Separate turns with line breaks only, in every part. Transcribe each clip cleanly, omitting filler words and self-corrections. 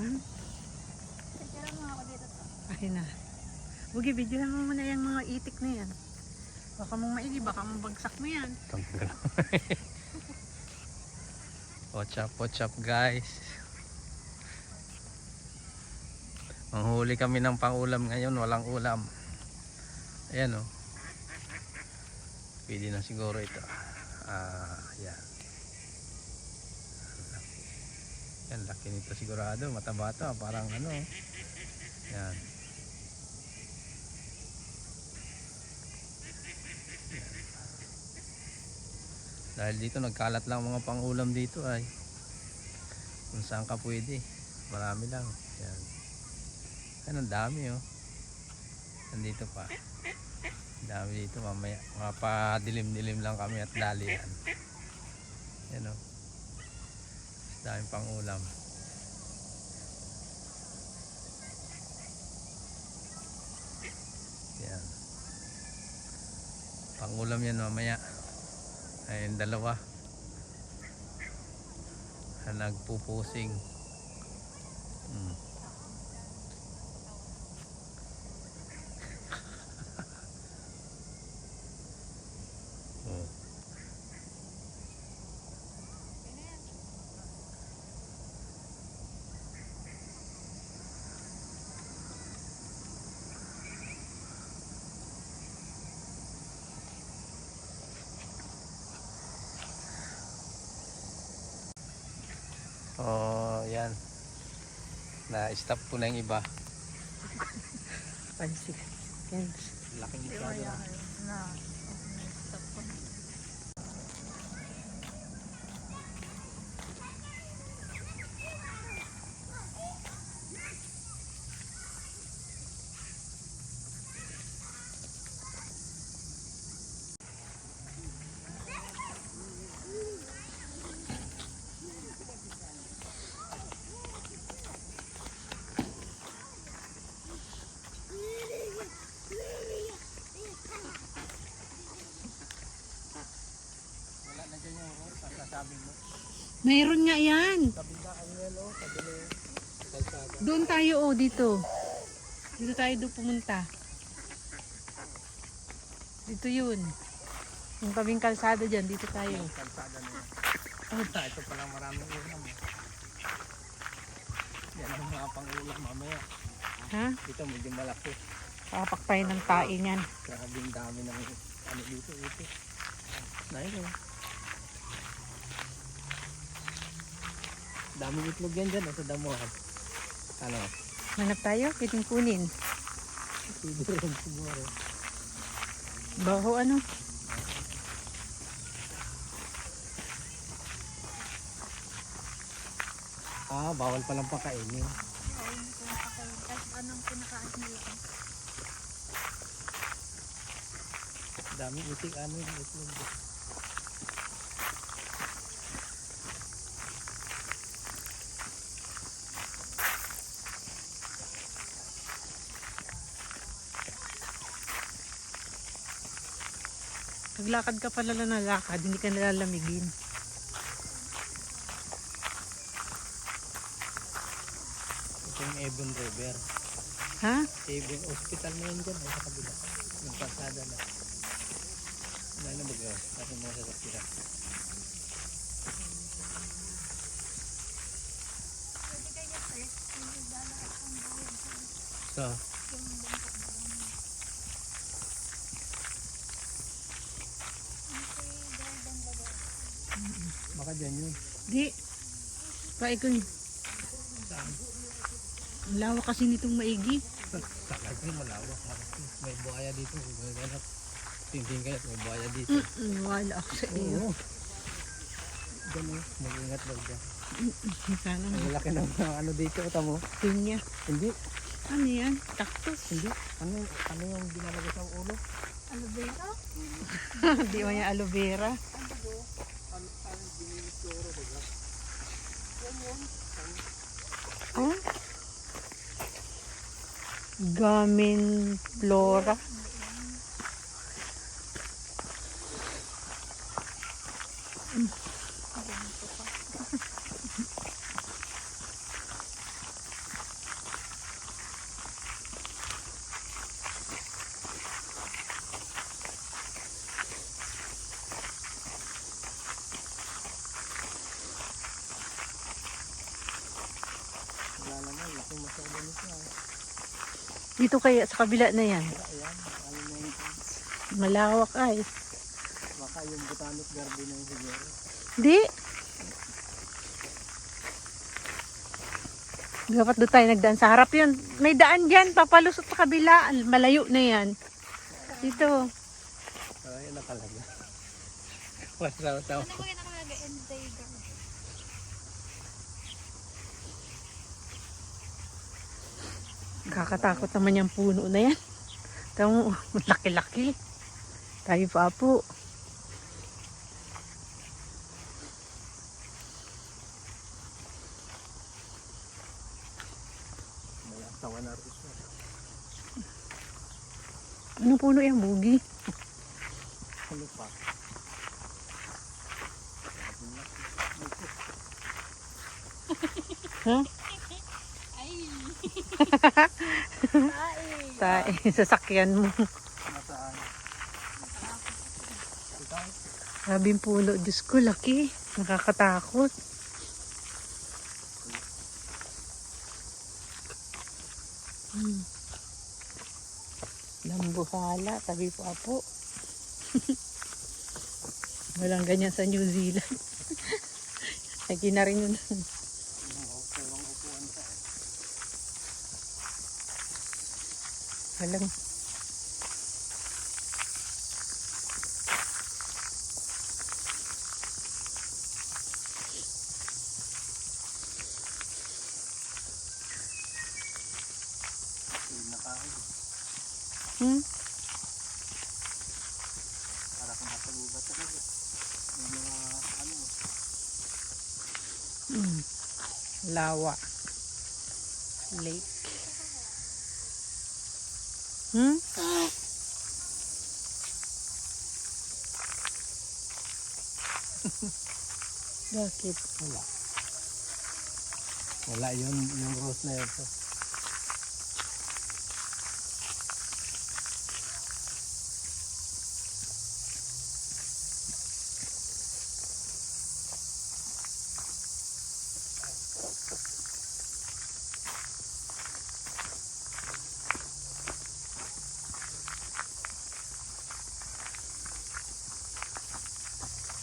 Hmm?
Picture mo ako dito.
Akin na. Bugi, videohan mo muna yung mga itik na yan. Baka mong maigi, baka mabagsak mo yan.
Watch up guys. Manghuli kami ng pangulam ngayon, walang ulam. Ayan o. Pwede na siguro ito. Yan. Yan, laki nito sigurado. Mataba to, parang ano. Yan. Dahil dito nagkalat lang mga pangulam dito ay kung saan ka pwede, marami lang. Yan. Yan, ang dami oh. Nandito pa. Ang dami dito mamaya. Mga padilim-dilim lang kami at dali yan. Yan oh. Daming pangulam. Yan. Pangulam yan mamaya. Ayun, dalawa na nagpupusing. Oh. Oh, yan. Na-stop ko na yung iba.
5 seconds.
Laking masyado.
Na. Stop ko. Mayroon nga yan. Doon tayo oh, dito. Dito tayo doon pumunta. Dito yun. Yung tabing kalsada dyan, dito tayo.
Kalsada na yan. Ito palang maraming ulam. Yan ang mga pangulam mamaya.
Ha?
Dito medyo malaki.
Papak tayo ng tae niyan.
Grabing dami ng ano dito. Nahin oh. Daming itlog yan dyan sa damuhan. Ano?
Hanap tayo, pwedeng kunin.
Pwede rin siguro.
Baho ano?
Bawal palang pakainin.
Kahit anong pinakain nila.
Daming itik, ano yung itlog.
Paglakad ka pala na lakad, hindi ka nalalamigin.
Ito yung Avon River.
Ha?
Avon Hospital na yun dyan, sa kabila. Yung pasada na. Wala na baga, kasi mga sasakira. So, baka dyan yun.
Di. Paikon.
Saan?
Ang lawak kasi nitong maigi.
Sakay ko malawak. May buhaya dito. Tingting kayo, may buhaya dito.
Wala ako sa iyo.
Oo. Diyan o, mag-ingat daw dyan.
Sana
Ang laki ng ano dito, tamo.
pinya.
Hindi,
Ano yan? Cactus.
hindi. Ano yung dinalagay sa ulo?
Ano ba ito?
Di mo yan aloe vera. Oh? Gamin flora. Dito kaya sa kabila na yan.
Ayan, ano na yun.
Malawak ay.
Baka yung botanic garden na yun siguro.
Di. Dapat doon tayo nagdaan sa harap yun. May daan dyan, papalusot sa kabila. Malayo na yan. Dito.
Ayun nakalaga. Wala tao.
Ano ba yung nakalagay? Endangered.
Kakatakot naman yung puno na yan. Tamo, laki-laki. Tayo pa po.
May asawa na rin siya.
Anong puno yung bugi?
Ano pa?
Ha?
Ay!
Sasakyan mo.
Nasaan? Ikaw?
Sabing puno. Diyos ko, laki. Nakakatakot. Lambuhala. Tabi po po. Walang ganyan sa New Zealand. Lagi na rin yun. Walang. Hmm?
Para kung masaluba talaga. May mga ano.
Lawa. Lake. Hmm? Bakit?
Wala. Wala yung rose na yun.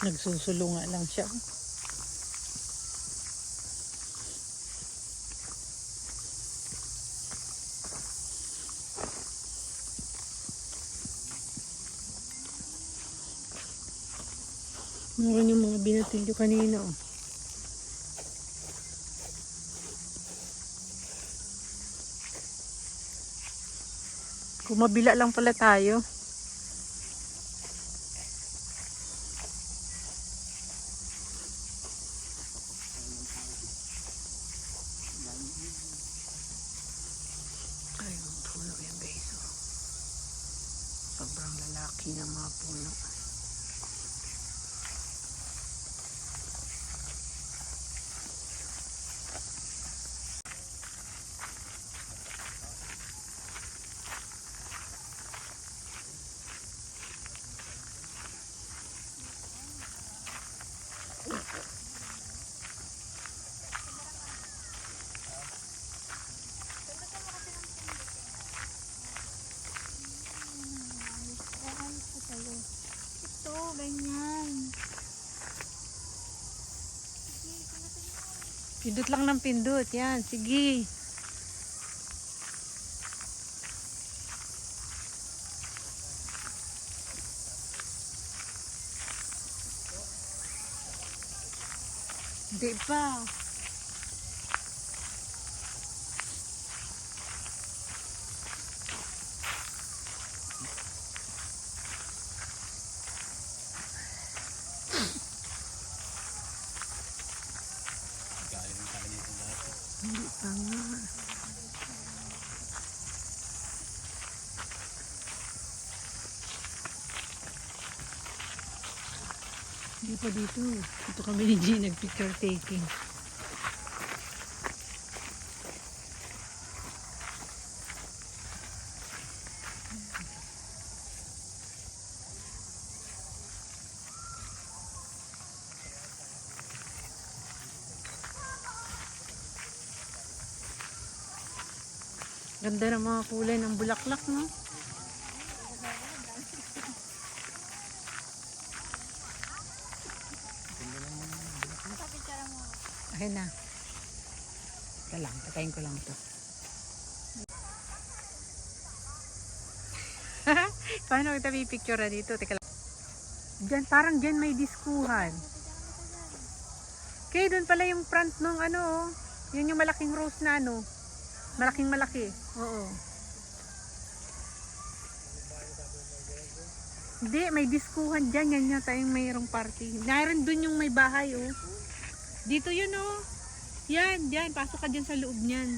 Nagsusulunga lang siya. Meron yung mga binatilyo kanina. Oh. Kumabila lang pala tayo. Ay, ang puno yan guys. Oh. Sobrang lalaki ng mga puno.
Ito, ganyan.
Pindot lang ng pindot. Yan, sige. Hindi pa. Hindi pa nga. Hindi pa dito. Dito kami ni G nag-picture taking. Ganda ng mga kulay ng bulaklak, no?
Kapicture mo.
Ayun na. Ito lang, patayin ko lang ito. Paano kita pipicture dito? Teka lang. Diyan, parang diyan may diskuhan. Okay, doon pala yung front nung ano, oh. Yun yung malaking rose na ano. Malaking malaki. Oo. Hindi, may diskuhan dyan. Yan yata yung mayroong party. Naroon dun yung may bahay, oh. Dito yun, oh. Yan, dyan. Pasok ka dyan sa loob niyan.